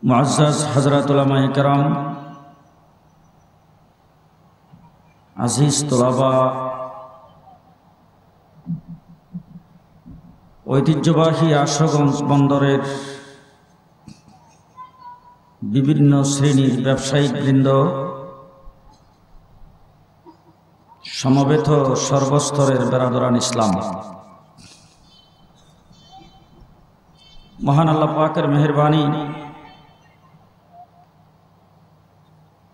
মুআজ্জাজ হযরত উলামায়ে কেরাম, আজিজ তোলাবা, ঐতিহ্যবাহী আশুগঞ্জ বন্দরের বিভিন্ন শ্রেণীর ব্যবসায়িক বৃন্দ, সমবেত সর্বস্তরের বেরাদরান ইসলাম, মহান আল্লাহ পাকের মেহেরবানি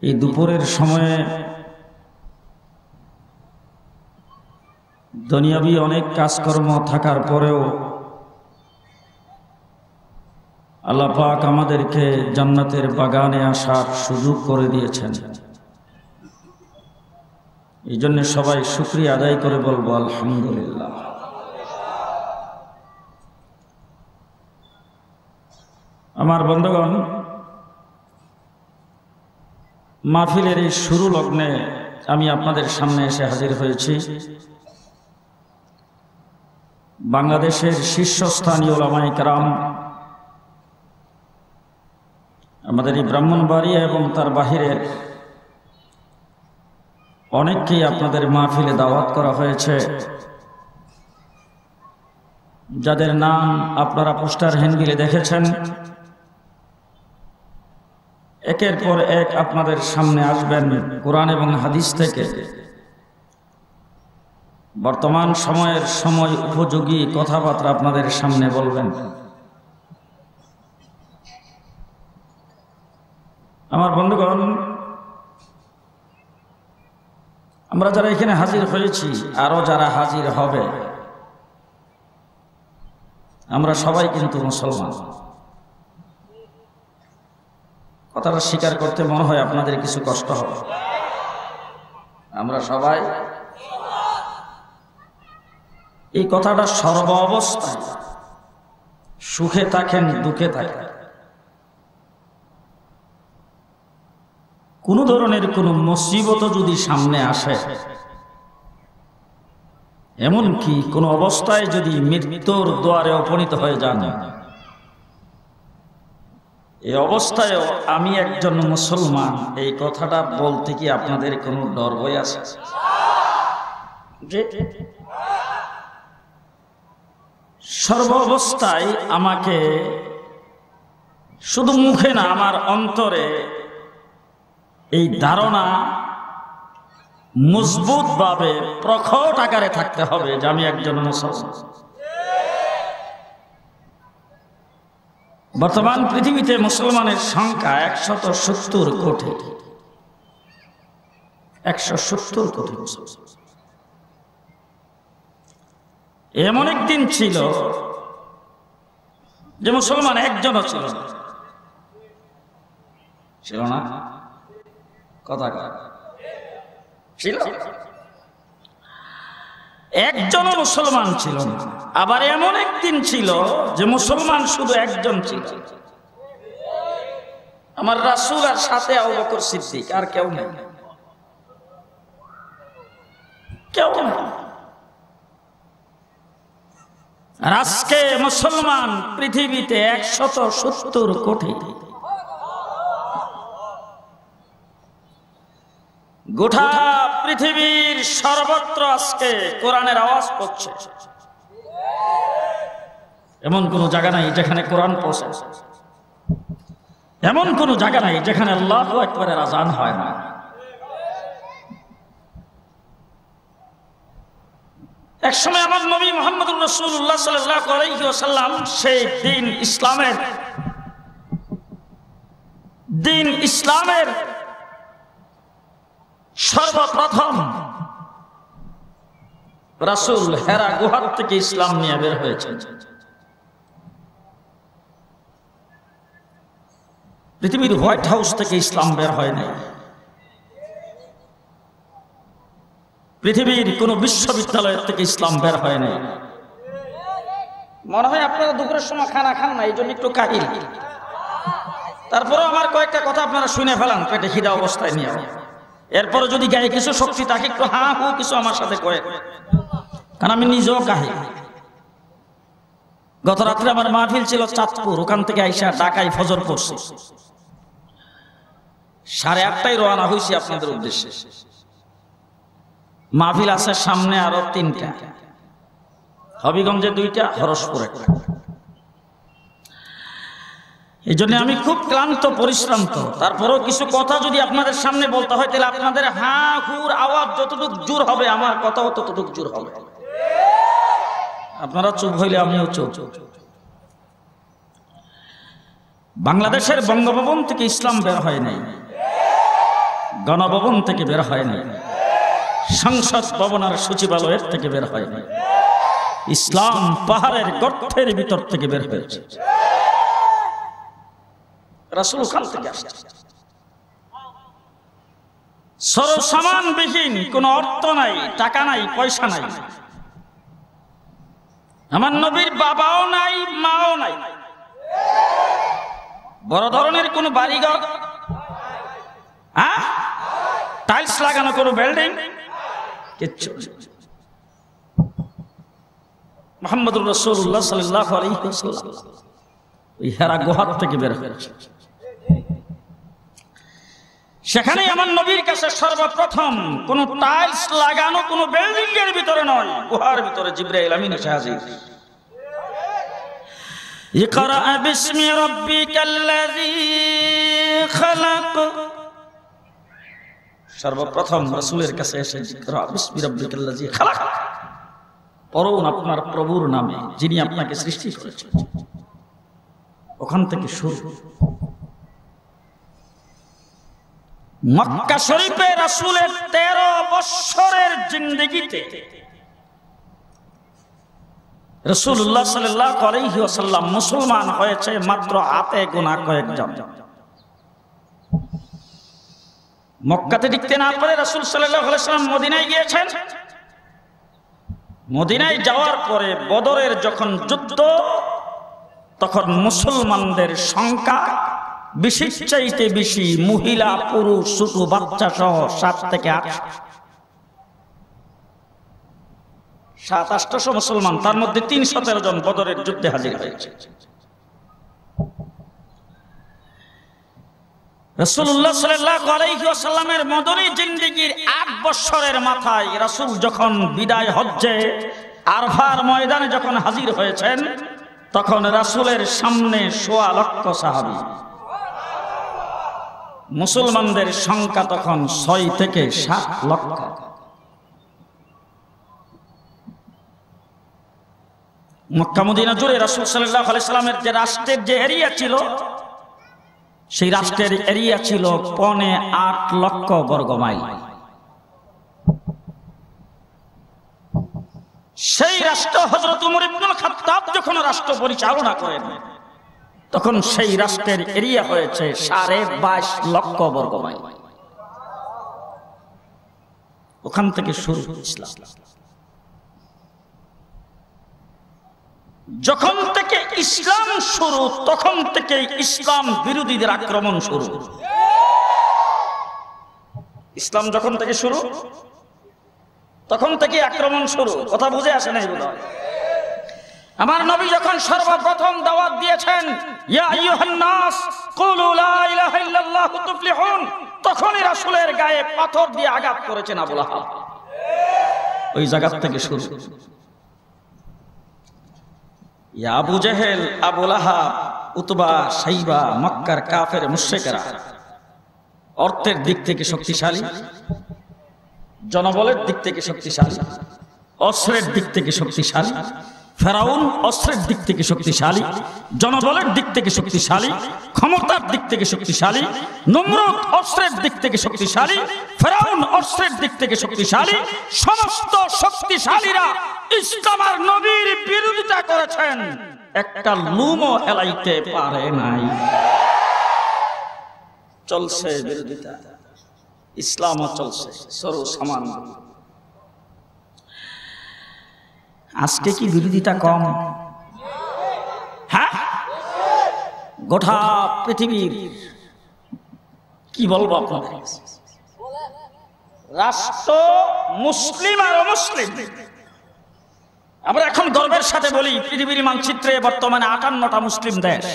এই দুপুরের সময়ে দুনিয়াবি অনেক কাজকর্ম থাকার পরেও আল্লাহ পাক আমাদেরকে জান্নাতের বাগানে আসার সুযোগ করে দিয়েছেন। এই জন্য সবাই শুকরিয়া আদায় করে বলবো আলহামদুলিল্লাহ। আমার বন্ধুগণ, মাহফিলের এই শুরু লগ্নে আমি আপনাদের সামনে এসে হাজির হয়েছি বাংলাদেশের শীর্ষস্থানীয় উলামায়ে কেরাম, আমাদের এই ব্রাহ্মণবাড়িয়া এবং তার বাহিরের অনেককেই আপনাদের মাহফিলে দাওয়াত করা হয়েছে, যাদের নাম আপনারা পোস্টার হ্যান্ডবিলে দেখেছেন। একের পর এক আপনাদের সামনে আসবেন কোরআন এবং হাদিস থেকে বর্তমান সময়ের সময় উপযোগী কথাবার্তা আপনাদের সামনে বলবেন। আমার বন্ধুগণ, আমরা যারা এখানে হাজির হয়েছি, আরো যারা হাজির হবে, আমরা সবাই কিন্তু মুসলমান। কথাটা স্বীকার করতে মনে হয় আপনাদের কিছু কষ্ট হবে। আমরা সবাই, এই কথাটা সর্ব অবস্থায়, সুখে থাকেন দুঃখে থাকেন, কোন ধরনের কোন মুসিবত যদি সামনে আসে, এমনকি কোন অবস্থায় যদি মৃত্যুর দুয়ারে উপনীত হয়ে যান, এই অবস্থায় আমি একজন মুসলমান, এই কথাটা বলতে কি আপনাদের কোনো ডর ভয় আছে? সর্ব অবস্থায় আমাকে শুধু মুখে না, আমার অন্তরে এই ধারণা মজবুত ভাবে প্রখট আকারে থাকতে হবে যে আমি একজন মুসলমান। বর্তমান পৃথিবীতে মুসলমানের সংখ্যা 170 কোটি। 170 কোটি মুসলমান। এমন একদিন ছিল যে মুসলমান একজনও ছিল না, ছিল না? কথা ছিল, একজনও মুসলমান ছিল না। আবার এমন একদিন ছিল যে মুসলমান শুধু একজন ছিল, আমার রাসূল আর সাথে আবু বকর সিদ্দিক, আর কেউ নেই, কেউ নেই। আর আজকে মুসলমান পৃথিবীতে 170 কোটি। গোটা পৃথিবীর সর্বত্র আজকে কোরআনের আওয়াজ পড়ছে। এমন কোন জায়গা নাই যেখানে কোরআন পৌঁছে, এমন কোন জায়গা নাই যেখানে আল্লাহু আকবারের আযান হয় না। এক সময় আমার নবী মুহাম্মদুর রাসূলুল্লাহ সাল্লাল্লাহু আলাইহি ওয়াসাল্লাম সেই দিন ইসলামের সর্বপ্রথম রাসূল হেরা গুহার থেকে ইসলাম নিয়ে বের হয়েছেন। পৃথিবীর হোয়াইট হাউস থেকে ইসলাম বের হয় নাই, পৃথিবীর কোন বিশ্ববিদ্যালয় থেকে ইসলাম বের হয় নাই। মনে হয় আপনারা দুপুরের সময় খানা খান না, এই জন্য একটু কাহিল। তারপরে আমার কয়েকটা কথা আপনারা শুনে ফেলান পেটে খিদা অবস্থায় নিয়ে। এরপরে যদি গায়ে কিছু শক্তি থাকে একটু হা হু কিছু আমার সাথে কয়ে, কারণ আমি নিজেও কাহিল। গত রাত্রে আমার মাহফিল ছিল চাঁদপুর, ওখান থেকে আইসা ঢাকায় ফজর পড়ছি। 8:30টায় রওনা হয়েছি আপনাদের উদ্দেশ্যে। মাহফিল আছে সামনে আরো 3টা, হবিগঞ্জে 2টা, হরসপুরে। এই জন্য আমি খুব ক্লান্ত পরিশ্রান্ত। তারপরেও কিছু কথা যদি আপনাদের সামনে বলতে হয় তাহলে আপনাদের হা হুর আওয়াজ যতটুকু জোর হবে আমার কথাও ততটুকু জোর হবে। আপনারা চুপ হইলে আমিও চুপ। বাংলাদেশের বঙ্গভবন থেকে ইসলাম বের হয় নাই, গণভবন থেকে বের হয় নাই, সংসদ ভবন আর সচিবালয়ের থেকে বের হয় নাই। ইসলাম পাহাড়ের গর্তের ভিতর থেকে বের হয়েছে। রাসূল ওখান থেকে আসছে। সরসামানবিহীন, কোনো অর্থ নাই, টাকা নাই, পয়সা নাই। আমার নবীর বাবাও নাই, মাও নাই। বড় ধরনের কোনো বাড়িঘর, টাইলস লাগানো কোনো বিল্ডিং কিচ্ছু। মুহাম্মদুর রাসূলুল্লাহ সাল্লাল্লাহু আলাইহি ওয়াসাল্লাম ওই হেরা গুহা থেকে বের হয়েছে। সেখানে আমার নবীর কাছে সর্বপ্রথম কোন টাইলস লাগানো কোন বিল্ডিং এর ভিতরে নয়, গুহার ভিতরে জিবরাইল আমিন এসে হাজির। ইকরা বিসমি রাব্বিকাল্লাযী খালাক, সর্বপ্রথম রাসূলের কাছে এসে ইকরা বিসমি রাব্বিকাল্লাযী খালাক, পড়ুন আপনার প্রভুর নামে যিনি আপনাকে সৃষ্টি করেছেন। ওখান থেকে শুরু। মক্কা শরীফে রাসূলের 13 বছরের জিন্দেগিতে রাসূলুল্লাহ সাল্লাল্লাহু আলাইহি ওয়াসাল্লাম মুসলমান হয়েছে মাত্র হাতে গোনা কয়েকজন। মক্কাতে টিকতে না পারে রাসূল সাল্লাল্লাহু আলাইহি ওয়াসাল্লাম মদিনায় গিয়েছেন। মদিনায় যাওয়ার পরে বদরের যখন যুদ্ধ, তখন মুসলমানদের সংখ্যা বেশি চাইতে বেশি, মহিলা পুরুষ ছোট বাচ্চা সহ 7 থেকে 8, 700-800 মুসলমান, তার মধ্যে 313 জন বদরের যুদ্ধে হাজির হয়েছে। রাসূলুল্লাহ সাল্লাল্লাহু আলাইহি ওয়াসাল্লামের মদনী জিন্দেগীর 8 বছরের মাথায় রাসূল যখন বিদায় হজ্জে আরফার ময়দানে যখন হাজির হয়েছেন, তখন রাসূলের সামনে 1.25 লক্ষ সাহাবী। মুসলমানদের সংখ্যা তখন 6 থেকে 7 লক্ষ। মক্কা মদিনা জুড়ে রাসূল সাল্লাল্লাহু আলাইহি সাল্লামের যে রাষ্ট্রের যে এরিয়া ছিল, সেই রাষ্ট্রের এরিয়া ছিল 8.5 লক্ষ বর্গ মাইল। সেই রাষ্ট্র হযরত ওমর ইবনুল খাত্তাব যখন রাষ্ট্র পরিচালনা করেন, তখন সেই রাষ্ট্রের এরিয়া হয়েছে 22.5 লক্ষ বর্গ মাইল। ওখান থেকে শুরু ইসলাম। যখন থেকে ইসলাম শুরু, তখন থেকে ইসলাম বিরোধীদের আক্রমণ শুরু। ইসলাম যখন থেকে শুরু, তখন থেকে আক্রমণ শুরু। কথা বুঝে আসে নাই বোধহয়? আমার নবী যখন সর্বপ্রথম দাওয়াত দিয়েছেন, ইয়া আইয়ুহান নাস কুলু লা ইলাহা ইল্লাল্লাহু তুফলিহুন, তখনই রাসূলের গায়ে পাথর দিয়ে আঘাত করেছেন আবু লাহাব। ওই জায়গা থেকে শুরু। ইয়া আবু জেহেল, আবু লাহাব, উতবা, শাইবা, মক্কার কাফের মুশরিকরা অর্থের দিক থেকে শক্তিশালী, জনবলের দিক থেকে শক্তিশালী, অস্ত্রের দিক থেকে শক্তিশালী। ফেরাউন অস্ত্রের দিক থেকে শক্তিশালী, জনবলের দিক থেকে শক্তিশালী, ক্ষমতার দিক থেকে শক্তিশালী। নমরুদ অস্ত্রের দিক থেকে শক্তিশালী, ফেরাউন অস্ত্রের দিক থেকে শক্তিশালী। সমস্ত শক্তিশালীরা ইসলাম আর নবীর বিরোধিতা করেছেন, একটা লুমও হেলাইতে পারে নাই। চলছে বিরোধিতা, ইসলামও চলছে সরু সমান। আজকে কি বিরোধিতা কম? হ্যাঁ, গোটা পৃথিবীর কি বলবো আপনাদের, রাষ্ট্র মুসলিম আর অমুসলিম। আমরা এখন গর্বের সাথে বলি, পৃথিবীর মানচিত্রে বর্তমানে 58টা মুসলিম দেশ।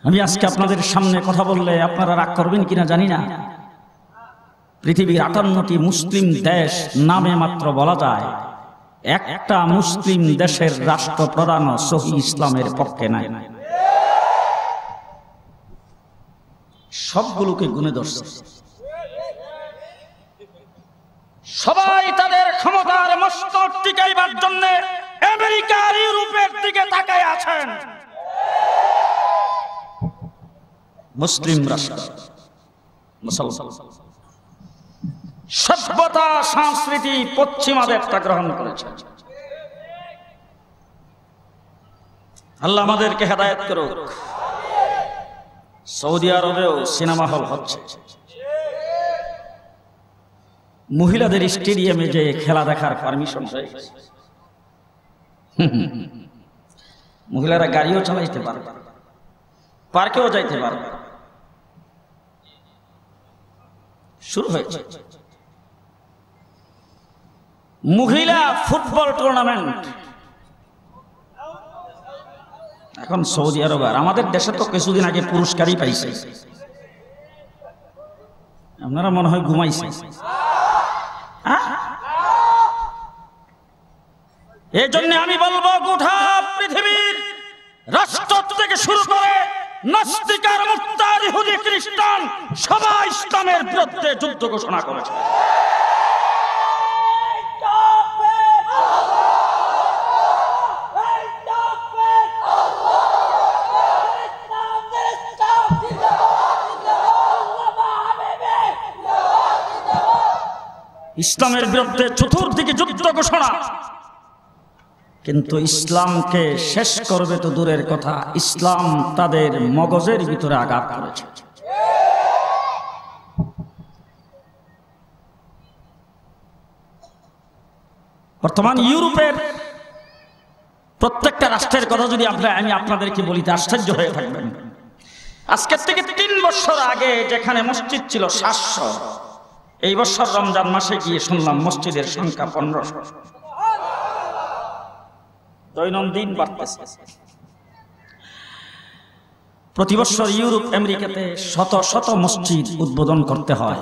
আমি আজকে আপনাদের সামনে কথা বললে আপনারা রাগ করবেন কিনা জানি না। পৃথিবীর 58টি মুসলিম দেশ নামে মাত্র বলা যায় একটা মুসলিম দেশের রাষ্ট্রপ্রধান সহি ইসলামের পক্ষে নাই। সবগুলোকে গুণে ধরছে। সবাই তাদের ক্ষমতার মস্তক টিকাইবার জন্য আমেরিকার ইউরোপের দিকে তাকায় আছেন। মুসলিম রাষ্ট্র, মুসলমান সভ্যতা সংস্কৃতি পশ্চিমাদেরটা গ্রহণ করেছে। আল্লাহ আমাদেরকে হেদায়েত করুক। সৌদি আরবেও সিনেমা হল হচ্ছে। মহিলাদের স্টেডিয়ামে যে খেলা দেখার পারমিশন হয়ে গেছে। মহিলারা গাড়িও চালাইতে পারবে, পার্কেও যাইতে পারবে। শুরু হয়েছে মহিলা ফুটবল টুর্নামেন্ট। এখন সৌদি আরব, আর আমাদের দেশে তো কিছুদিন আগে পুরস্কারই পাইছে। আপনারা মনে হয় ঘুমাইছে। এই জন্য আমি বলবো গোটা পৃথিবীর রাষ্ট্র থেকে শুরু করে নাস্তিক আর মুরতাদ, ইহুদি খ্রিস্টান সবাই ইসলামের বিরুদ্ধে যুদ্ধ ঘোষণা করেছে। ইসলামের বিরুদ্ধে চতুর্দিকে যুদ্ধ ঘোষণা। কিন্তু ইসলামকে শেষ করবে তো দূরের কথা, ইসলাম তাদের মগজের ভিতরে আঘাত করেছে। বর্তমান ইউরোপের প্রত্যেকটা রাষ্ট্রের কথা যদি আমি আপনাদেরকে বলি তা আশ্চর্য হয়ে থাকবেন। আজকের থেকে 3 বছর আগে যেখানে মসজিদ ছিল 700, এই বছর রমজান মাসে গিয়ে শুনলাম মসজিদের সংখ্যা 1500। দৈনন্দিন বাড়তেছে। প্রতি বছর ইউরোপ আমেরিকাতে শত শত মসজিদ উদ্বোধন করতে হয়।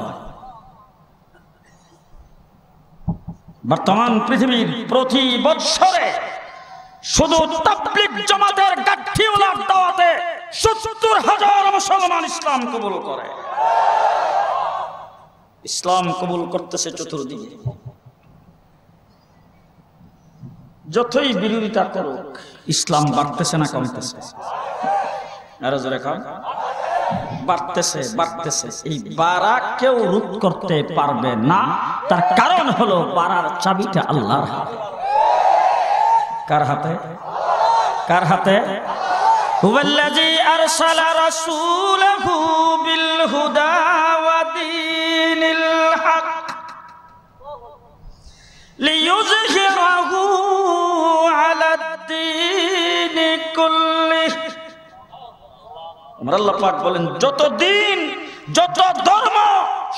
বর্তমান পৃথিবীর প্রতি বছরে শুধু তাবলীগ জামাতের গাঠিওয়ালার দাওয়াতে ৭০,০০০ মুসলমান ইসলাম কবুল করে। ইসলাম কবুল করতেছে চতুর্দিকে। যতই বিরোধিতা করুক, ইসলাম বাড়তেছে না কমতেছে? আরো জোরে কম। বাড়তেছে, বাড়তেছে। এই বাড়া কেউ রোধ করতে পারবে না। তার কারণ হলো বাড়ার চাবিটা আল্লাহর হাতে। কার হাতে? কার হাতে? হুয়াল্লাযী আরসালা রাসূলাহু বিল হুদা ওয়া দীনিল হক লিইয়ুযহিরাহু আলাদ দীনি কুল্লিহি। আমার আল্লাহ পাক বলেন, যত দিন যত ধর্ম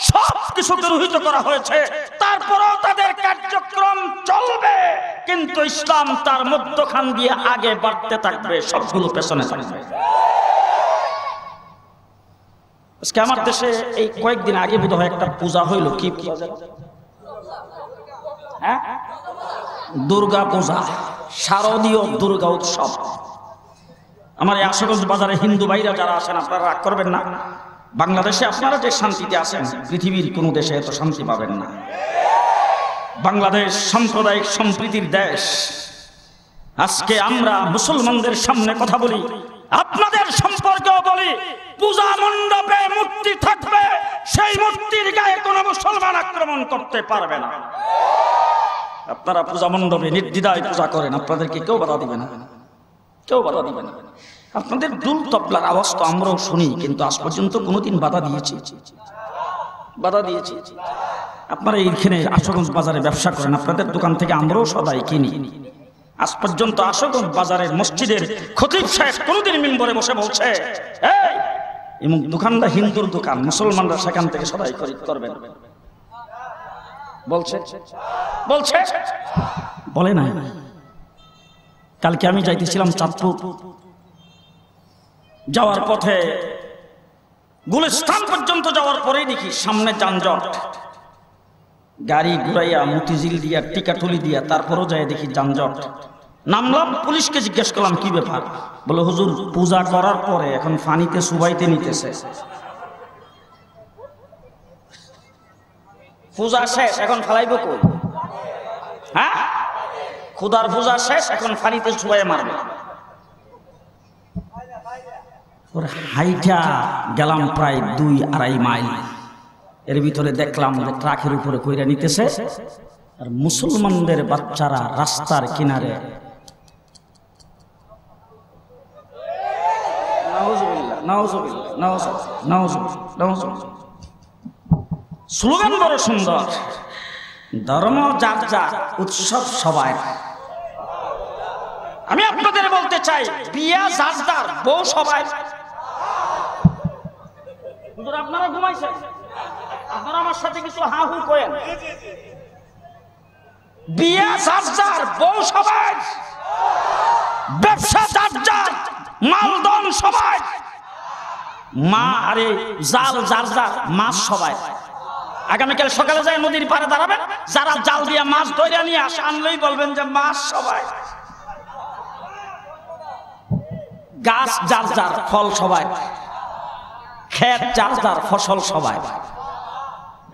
সব কিছুকে রহিত করা হয়েছে, তারপরেও তাদের কার্যক্রম চলবে, কিন্তু ইসলাম তার মধ্যখান দিয়ে আগে বাড়তে থাকবে, সবগুলো পেছনে থাকবে। আজকে আমার দেশে এই কয়েকদিন আগে বোধহয় একটা পূজা হইল। কি পূজা? হ্যাঁ, দুর্গা পূজা, শারদীয় দুর্গা উৎসব। আমার এই আশুগঞ্জ বাজারে হিন্দু ভাইরা যারা আছেন, আপনারা রাগ করবেন না। বাংলাদেশে আপনারা যে শান্তিতে আছেন, পৃথিবীর কোনো দেশে এত শান্তি পাবেন না। বাংলাদেশ সাম্প্রদায়িক সম্প্রীতির দেশ। আজকে আমরা মুসলমানদের সামনে কথা বলি, আপনাদের সম্পর্কেও বলি, পূজা মণ্ডপে মূর্তি থাকবে, সেই মূর্তির গায়ে কোনো মুসলমান আক্রমণ করতে পারবে না। আপনারা পূজা মণ্ডপে নির্দ্বিধায় পূজা করেন, আপনাদেরকে কেউ বাধা দিবে না, কেউ বাধা দিবে না। আপনাদের দুল তবলার আওয়াজ তো আমরাও শুনি, কিন্তু আজ পর্যন্ত কোনোদিন বাধা দিয়েছি? বাধা দিয়েছি? আপনারা এইখানে আশুগঞ্জ বাজারে ব্যবসা করেন, আপনাদের দোকান থেকে আমরাও সদাই কিনি। আজ পর্যন্ত আশুগঞ্জ বাজারের মসজিদের খতিব সাহেব কোনোদিন মিম্বরে বসে বলছে, এই দোকানটা হিন্দুর দোকান, মুসলমানরা সেখান থেকে সদাই খরিদ করবেন? বলছে? বলছে? বলে না। কালকে আমি যাইতেছিলাম চাঁদপুর, যাওয়ার পথে গুলিস্তান পর্যন্ত যাওয়ার পরেই দেখি সামনে যানজট, গাড়ি ঘুরাইয়া মতিঝিল দিয়া টিকাটুলি দিয়া তারপরও যায় দেখি যানজট। নামলাম, পুলিশকে জিজ্ঞেস করলাম কি ব্যাপার, বলে হুজুর পূজা করার পরে এখন ফানিতে সুবাইতে নিতেছে, পূজা শেষ এখন ফেলাইব কই, হ্যাঁ খুদার পূজা শেষ এখন ফানিতে সুবাই মারবে। হাইটা গেলাম প্রায় 2-2.5 মাইল, এর ভিতরে দেখলাম যে ট্রাকের উপরে কইরা নিতেছে, আর মুসলমানদের বাচ্চারা রাস্তার কিনারে স্লোগান বড় সুন্দর, ধর্ম যার যার, উৎসব সবাই। আমি আপনাদের বলতে চাই বিয়া যার যার, বউ সবাই। আপনারা ঘুমাইছেন, আপনারা আমার সাথে কিছু হা হু করেন। বিয়া যার যার, বউ সবাই, ব্যবসা যার যার, মালদন সবাই, মা আরে জাল যার যার, মাছ সবাই। আগামীকাল সকালে যায় নদীর পাড়ে দাঁড়াবেন, যারা জাল দিয়ে মাছ ধরে নিয়ে আসে আনলেই বলবেন যে মাছ সবাই। গাছ যার যার, ফল সবাই, ক্ষেত যার যার, ফসল সবাই।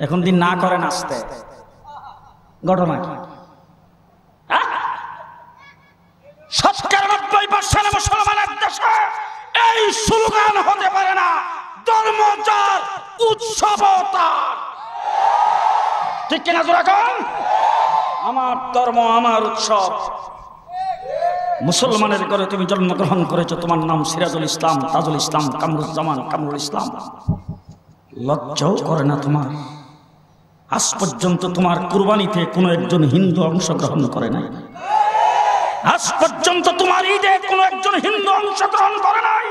এখন দিন না করেন আসতে, ঘটনা কি? 90% মুসলমানের দেশে এই স্লোগান হতে পারে না, ধর্ম যার, উৎসব তার। ঠিক কিনা জোরা কন? আমার ধর্ম আমার উৎসব। মুসলমানের ঘরে তুমি জন্মগ্রহণ করেছো, তোমার নাম সিরাজুল ইসলাম, তাজুল ইসলাম, কামরুজ্জামান, কামরুল ইসলাম। লজ্জাও করে না তোমার? আজ পর্যন্ত তোমার কুরবানিতে কোনো একজন হিন্দু অংশগ্রহণ করে নাই। আজ পর্যন্ত তোমার ঈদে কোনো একজন হিন্দু অংশগ্রহণ করে নাই।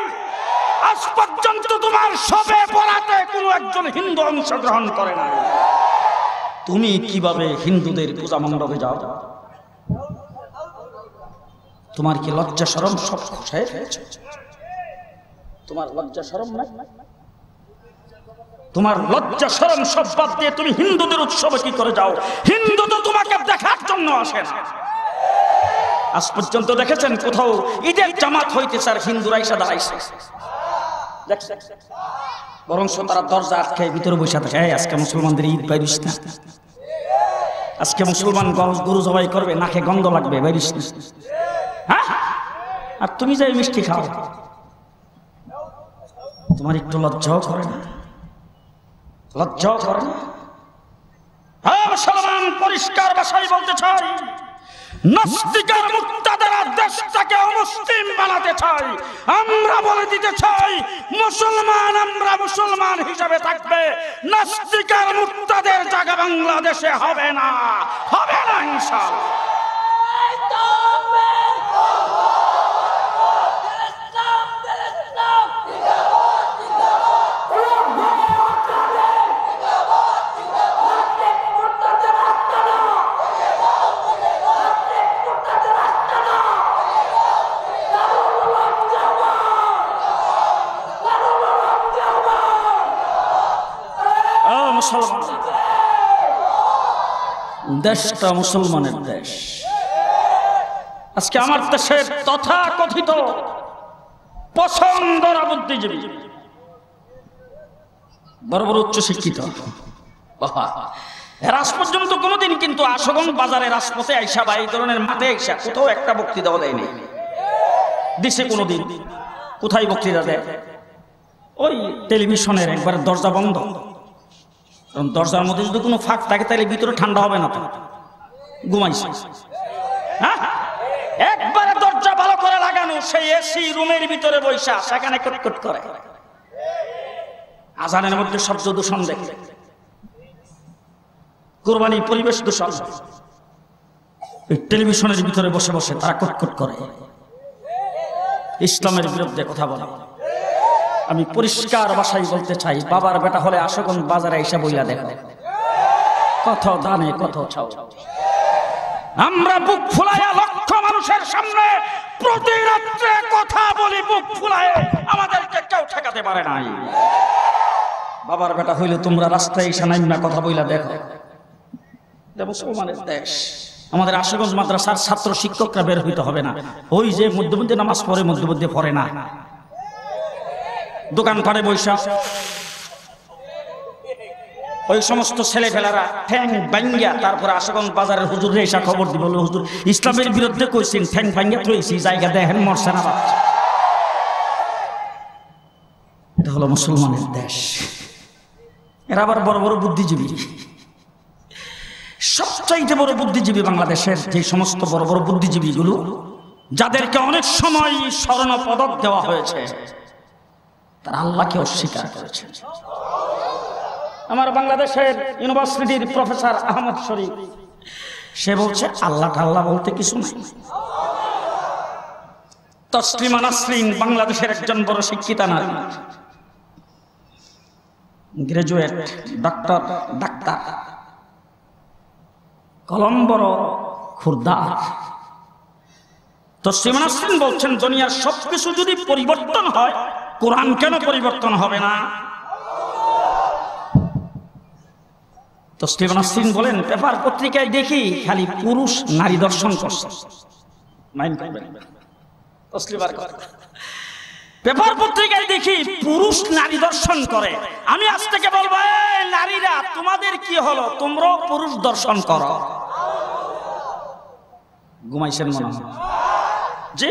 আজ পর্যন্ত তোমার শবে বরাতে কোনো একজন হিন্দু অংশগ্রহণ করে নাই। তুমি কিভাবে হিন্দুদের পূজা মণ্ডপে যাও? তোমার কি লজ্জা শরম সব শেষ হয়েছে? তোমার লজ্জা শরম নাই? তোমার লজ্জা শরম সব বাদ দিয়ে তুমি হিন্দুদের উৎসবে কি করে যাও? হিন্দু তো তোমাকে দেখার জন্য আসে না। আজ পর্যন্ত দেখেছেন কোথাও ঈদের জামাত হইতেছে আর হিন্দুরা এসে দাঁড়াইছে? বরং তারা দরজা আটকে ভিতরে বসে থাকে, আজকে মুসলমানদের ঈদ, বাইরিস না। আজকে মুসলমান গরু জবাই করবে, নাকে গন্ধ লাগবে, বাইরিস না। হ্যাঁ, আর তুমি যাই মিষ্টি খাও, তোমার একটু লজ্জাও করে না? লজ্জাও করে না? হ্যাঁ মুসলমান, পরিষ্কার ভাষায় বলতে চাই, নাস্তিকের মুক্তাদারা দেশটাকে অমুসলিম বানাতে চাই। আমরা বলে দিতে চাই, মুসলমান আমরা মুসলমান হিসাবে থাকবে, নাস্তিকের মুক্তাদের জায়গা বাংলাদেশে হবে না, হবে না ইনশাআল্লাহ। দেশটা মুসলমানের দেশ। আজকে আমার দেশের তথা কথিত পছন্দরা বুদ্ধিজীবী, বড় বড় উচ্চ শিক্ষিত, আজ পর্যন্ত কোনোদিন কিন্তু আশুগঞ্জ বাজারে রাজপথে আইসা বা এই ধরনের মাঠে আইসা কোথাও একটা বক্তৃতাও দেয়নি। দিছে কোনোদিন? কোথায় বক্তৃতা দেয়? ওই টেলিভিশনের একবার দরজা বন্ধ, কারণ দরজার মধ্যে যদি কোনো ফাঁক থাকে তাহলে ভিতরে ঠান্ডা হবে না, তো ঘুমাইছে। হ্যাঁ, একবারে দরজা ভালো করে লাগানো, সেই এসি রুমের ভিতরে বৈশা সেখানে কটকট করে, আজানের মধ্যে শব্দ দূষণ দেখে, কুরবানি পরিবেশ দূষণ, টেলিভিশনের ভিতরে বসে বসে তারা কটকট করে, ইসলামের বিরুদ্ধে কথা বলে। আমি পরিষ্কার ভাষায় বলতে চাই, বাবার বেটা হলে আশুগঞ্জ বাজারে এসে বইলা দেখো, কত দানে কত ছাও। আমরা বুক ফুলাইয়া লক্ষ মানুষের সামনে প্রতি রাত্রে কথা বলি, বুক ফুলায় আমাদেরকে পারে নাই। বাবার বেটা হইলে তোমরা রাস্তায় এসে নাইমা কথা বইলা দেখো, মুসলমানের দেশ। আমাদের আশুগঞ্জ মাদ্রাসার ছাত্র শিক্ষকরা বের হইতে হবে না, ওই যে মধ্যবর্তী নামাজ পড়ে মধ্যবর্তী পড়ে না, দোকান পাড়ে বৈশা ওই সমস্ত ছেলেপেলারা ঠ্যাং ভাঙ্গিয়া তারপরে আশুগঞ্জ বাজারের হুজুরে এসা খবর দিব, হুজুর ইসলামের বিরুদ্ধে কইছেন, ঠ্যাং ভাঙ্গিয়া থইছি, জায়গা দেখেন মরছে না বাচ্চা। এটা হলো মুসলমানের দেশ। এরা আবার বড় বড় বুদ্ধিজীবী, সবচাইতে বড় বুদ্ধিজীবী বাংলাদেশের যে সমস্ত বড় বড় বুদ্ধিজীবীগুলো, যাদেরকে অনেক সময় স্বর্ণ পদক দেওয়া হয়েছে, তারা আল্লাহকে অস্বীকার করেছে। আমার বাংলাদেশের ইউনিভার্সিটির প্রফেসর আহমদ শরীফ, সে বলছে আল্লাহ টাল্লাহ বলতে কিছু নাই। তসলিমা নাসরিন বাংলাদেশের একজন বড় শিক্ষিতা নারী, গ্রাজুয়েট, ডাক্তার, কলম বড় খুরদার। তসলিমা নাসরিন বলছেন দুনিয়ার সবকিছু যদি পরিবর্তন হয়, কোরআন কেন পরিবর্তন হবে না? তসলিমা নাসরিন বলেন পেপার পত্রিকায় দেখি খালি পুরুষ নারী দর্শন করছে। মাইন্ড করবেন তসলিমার কথা, পেপার পত্রিকায় দেখি পুরুষ নারী দর্শন করে। আমি আজ থেকে বলবো, নারীরা তোমাদের কি হলো, তোমরাও পুরুষ দর্শন করো। ঘুমাইছেন মনে হয় জি?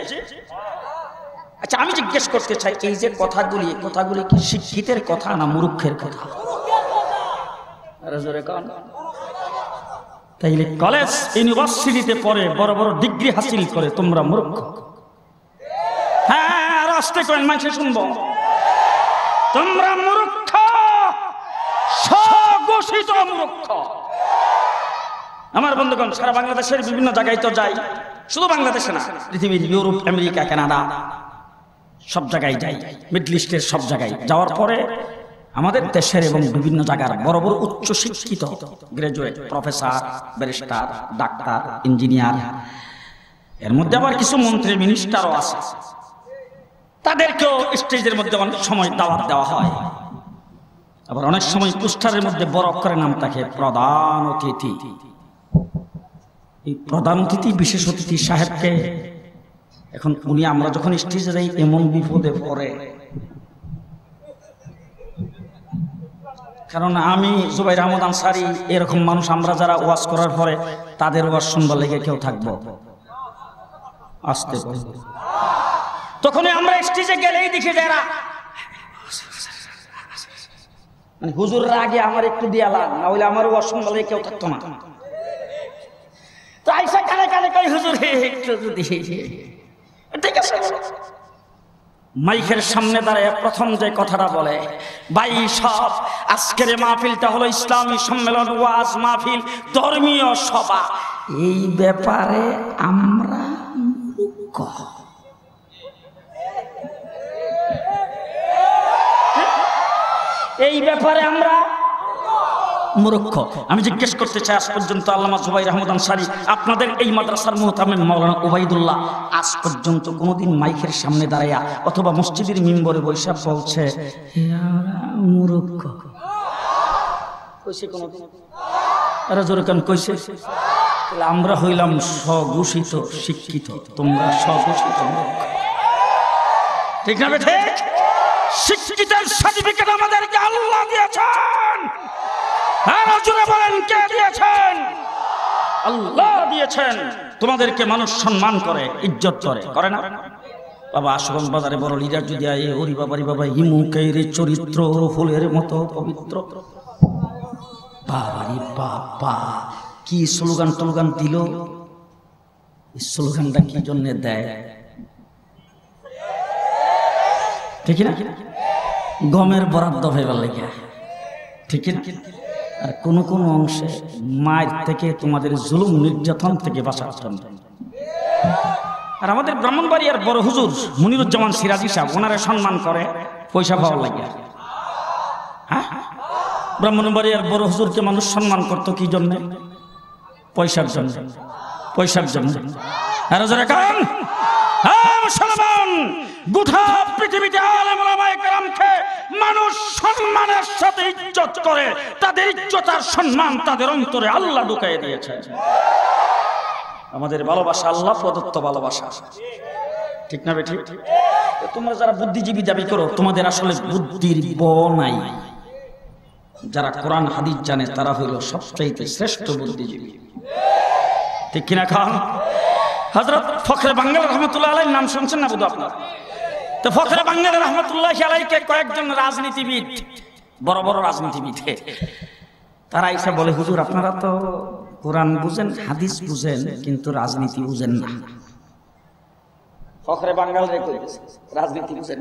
আচ্ছা আমি জিজ্ঞেস করতে চাই, এই যে কথাগুলি কি শিক্ষিতের কথা না মূর্খের কথা? তাইলে কলেজ ইউনিভার্সিটিতে পড়ে বড় বড় ডিগ্রি হাসিল করে তোমরা মূর্খ। হ্যাঁ, আর আসতে করেন মানুষে শুনবো, তোমরা মূর্খ, স্বঘোষিত মূর্খ। আমার বন্ধুগণ, সারা বাংলাদেশের বিভিন্ন জায়গায় তো যাই, শুধু বাংলাদেশে না, পৃথিবীর ইউরোপ, আমেরিকা, কানাডা সব জায়গায় যাই, মিডল ইস্টের সব জায়গায় যাওয়ার পরে আমাদের দেশের এবং বিভিন্ন জায়গার বড় বড় উচ্চ শিক্ষিত graduate, professor, barrister, doctor, engineer, এর মধ্যে আবার কিছু মন্ত্রী মিনিস্টারও আছে, তাদেরকেও স্টেজের মধ্যে অনেক সময় দাওয়াত দেওয়া হয়। আবার অনেক সময় পোস্টারের মধ্যে বড় অক্ষরে নাম থাকে প্রধান অতিথি। এই প্রধান অতিথি, বিশেষ অতিথি সাহেবকে এখন আমরা যখন স্টেজে যাই এমন বিপদে পড়ে, কারণ আমি জুবাইর আহমদ আনসারী এরকম মানুষ, আমরা যারা ওয়াজ করার পরে তাদের ওয়াজ শুনবার লেগে কেউ থাকবো আসতে, তখন আমরা স্টেজে গেলেই দেখি যারা মানে হুজুররা আগে আমার একটু দিয়া লাগ, না হইলে আমার ওয়াজ শুনবার লেগে কেউ থাকতো না। তো আইসা কানে কানে কই হুজুর একটু যদি, ঠিক আছে, মাইকের সামনে দাঁড়িয়ে প্রথম যে কথাটা বলে, ভাই সব আজকের মাহফিলটা হলো ইসলামী সম্মেলন, ওয়াজ মাহফিল, ধর্মীয় সভা, এই ব্যাপারে আমরা মূর্খ। এই ব্যাপারে আমরা মূর্খ। আমি জিজ্ঞেস করতে চাই, আজ পর্যন্ত আল্লামা জুবাইর আহমদ আনসারী, আপনাদের এই মাদ্রাসার মুহতামিম মাওলানা ওবাইদুল্লাহ, আজ পর্যন্ত কোনোদিন মাইকের সামনে দাঁড়াইয়া অথবা মসজিদের মিম্বরে বৈশাখ বলছে মূর্খ? কইছে কোনোদিন? এরা জোরে কান কইছে? আমরা হইলাম স্বঘোষিত শিক্ষিত, তোমরা স্বঘোষিত মূর্খ। ঠিক না বেঠে? শিক্ষিতের সার্টিফিকেট আমাদেরকে আল্লাহ দিয়েছেন। বলেন কে দিয়েছেন? আল্লাহ দিয়েছেন। তোমাদেরকে মানুষ সম্মান করে, ইজ্জত করে না? বাবা আশুগঞ্জ বাজারে বড় লিডার যদি আয়, ওরি বাবারি বাবা ইমুকের চরিত্র ফুলের মতো পবিত্র, বাবারি বাবা কি স্লোগান টোলগান দিল। স্লোগানটা কি জন্য দেয়? ঠিক না? গমের বরাদ্দ হইবার লেগে, ঠিক না? আর কোন কোন অংশে মায়ের থেকে, তোমাদের জুলুম নির্যাতন থেকে বাঁচার জন্য। আর আমাদের ব্রাহ্মণবাড়িয়ার বড় হুজুর মনিরুজ্জামান সিরাজি সাহেব, ওনারা সম্মান করে পয়সা পাওয়ার লাগে। হ্যাঁ, ব্রাহ্মণবাড়িয়ার বড় হুজুরকে মানুষ সম্মান করতো কি জন্য? পয়সার জন্য, পয়সার জন্য। আর যারা কারণ মুসলমান গোটা পৃথিবীতে আলেম ওলামায়ে কেরামকে ইমানের সাথে ইজ্জত করে, তাদের ইজ্জত আর সম্মান তাদের অন্তরে আল্লাহ ঢুকাই দিয়েছেন। আমাদের ভালোবাসা আল্লাহ প্রদত্ত ভালোবাসা, ঠিক না বেঠিক? তোমরা যারা বুদ্ধিজীবী দাবি করো, তোমাদের আসলে বুদ্ধির ব নাই। যারা কোরআন হাদিস জানে তারা হইল সবচাইতে শ্রেষ্ঠ বুদ্ধিজীবী, ঠিক কিনা? খান হযরত ফখরে বাঙ্গাল রহমতুল্লাহ আলাইহির নাম শুনছেন না বুধ আপনারা? তো ফখরে বাঙ্গাল রহমতুল্লাহ আলাইহিকে কয়েকজন রাজনীতিবিদ, বড় বড় রাজনীতিবিদ, তারা এসে বলে, হুজুর আপনারা তো কোরআন বুঝেন, হাদিস বুঝেন, কিন্তু রাজনীতি বুঝেন না। ফখরে বাঙ্গাল রাজনীতি বুঝেন।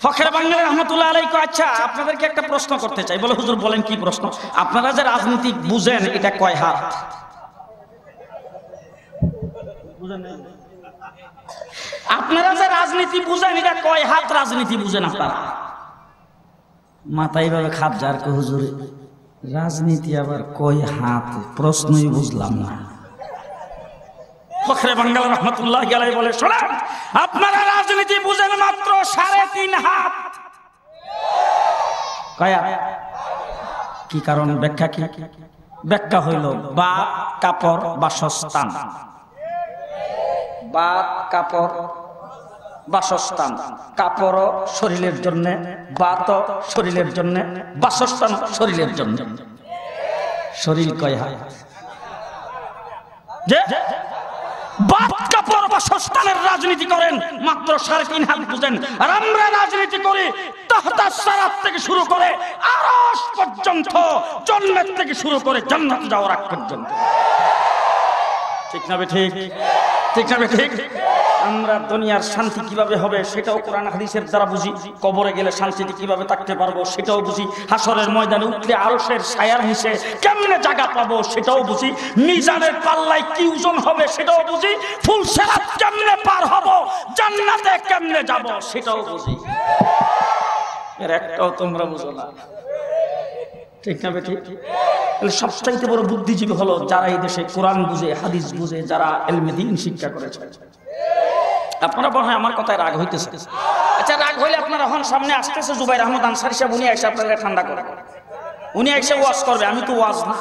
ফখরে বাঙ্গাল রহমতুল্লাহ আলাইহি কয়, আচ্ছা আপনাদেরকে একটা প্রশ্ন করতে চাই। বলে, হুজুর বলেন কি প্রশ্ন? আপনারা যে রাজনীতি বুঝেন এটা কয় হাত? আপনারা যে রাজনীতি বুঝেন এটা কয় হাত রাজনীতি বুঝেন আপনারা? মাথায় ভাবে খাপ যার কে, হুজুর রাজনীতি আবার কয় হাত? প্রশ্নই বুঝলাম না। ফখরে বাঙ্গাল রহমতুল্লাহ আলাইহি বলে, শোনেন, আপনারা রাজনীতি বুঝেন মাত্র 3.5 হাত। কয়া কি কারণ? ব্যাখ্যা কি? ব্যাখ্যা হইল বাত, কাপড়, বাসস্থান। বাত, কাপড়, বাসস্থান। কাপড় শরীরের জন্য, বাত শরীরের জন্য, বাসস্থান শরীরের জন্য। শরীর কয় হাত? যে বাত, কাপড়, বাসস্থানের রাজনীতি করেন মাত্র 3.5 হাত বুঝেন। আর আমরা রাজনীতি করি তাহতা সারাত থেকে শুরু করে আরশ পর্যন্ত, জান্নাত থেকে শুরু করে জান্নাত যাওয়ার আগ পর্যন্ত। ঠিক না বেঠিক? ঠিক না বেঠিক? আমরা দুনিয়ার শান্তি কিভাবে হবে সেটাও কোরআন হাদিসের দ্বারা বুঝি। কবরে গেলে শান্তিতে কিভাবে থাকতে পারবো সেটাও বুঝি। হাসরের ময়দানে উঠলে আরশের ছায়ার নিচে কেমনে জায়গা পাবো সেটাও বুঝি। মিজানের পাল্লায় কি ওজন হবে সেটাও বুঝি। ফুলসিরাত কেমনে পার হব, জান্নাতে কেমনে যাব সেটাও বুঝি। এর একটাও তোমরা বুঝো না, ঠিক না বেঠিক? সবচাইতে বড় বুদ্ধিজীবী হলো যারা এই দেশে কোরআন বুঝে, হাদিস বুঝে, যারা ইলমে দ্বীন শিক্ষা করেছে। আপনারা মনে হয় আমার কথায় রাগ হইতেছে। আচ্ছা, রাগ হইলে আপনারা এখন সামনে আসতেছে জুবাইর আহমদ আনসারী সাহেব, উনি এসে আপনারা ঠান্ডা করে, উনি এসে ওয়াজ করবে। আমি তো ওয়াজ না।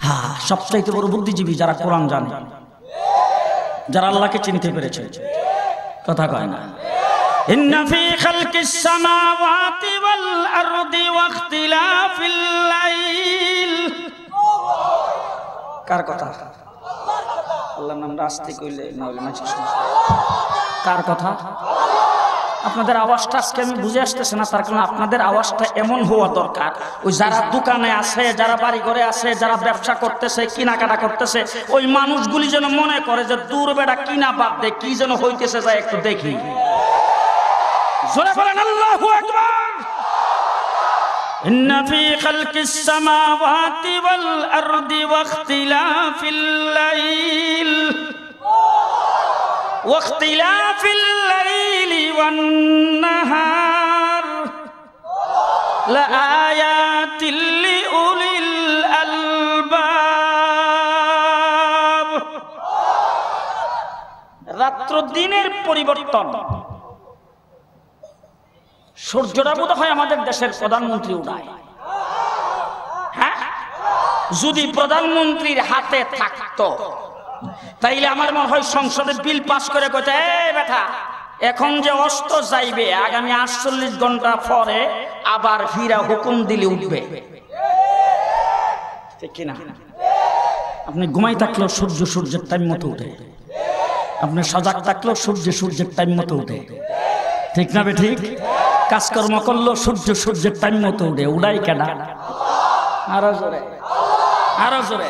হ্যাঁ, সবচাইতে বড় বুদ্ধিজীবী যারা কোরআন জানে, যারা আল্লাহকে চিনতে পেরেছে। কথা কয় না? ইন্না ফি খালকিস সামাওয়াতি ওয়াল আরদি ওয়াখতিলাফিল লাইল। কার কথা? আল্লাহর নাম রাস্তে কইলে না হইলে মাঝে শুনছে। কার কথা? আপনাদের আওয়াজটা আজকে আমি বুঝে আসতেছে না, তার কারণ আপনাদের আওয়াজটা এমন হওয়া দরকার, ওই যারা দোকানে আছে, যারা বাড়ি ঘরে আছে, যারা ব্যবসা করতেছে, কেনাকাটা করতেছে, ওই মানুষগুলি যেন মনে করে যে দূর বেড়া কিনা বাদ দে, কি যেন হইতেছে যায় একটু দেখি। জোরে বলেন আল্লাহু আকবার। ইন্না ফি খালকিস সামাওয়াতি ওয়াল আরদি ওয়াখতিলাফিল লাইল ওয়াখতিলাফিল লাইলি ওয়ান নাহার লাআয়াতিল লিউলিল আলবাব। রাত্র দিনের পরিবর্তন। সূর্যটা বোধ হয় আমাদের দেশের প্রধানমন্ত্রী উড়ায়। হ্যাঁ, যদি প্রধানমন্ত্রীর হাতে থাকতো তাইলে আমার মনে হয় সংসদে বিল পাস করে কইতে, এই বেটা এখন যে অস্ত যাইবে আগামী 48 ঘন্টা পরে আবার ফিরা হুকুম দিলে উঠবে। ঠিক কিনা? আপনি ঘুমাই থাকলেও সূর্য সূর্যের টাইম মতো উঠে, আপনি সজাগ থাকলেও সূর্য সূর্যের টাইম মতো উঠে। ঠিক না বে ঠিক? কাজকর্ম করলো সূর্য সূর্যের টাইম মতো উঠে। উড়াই কেডা? আরো জোরে, আরো জোরে।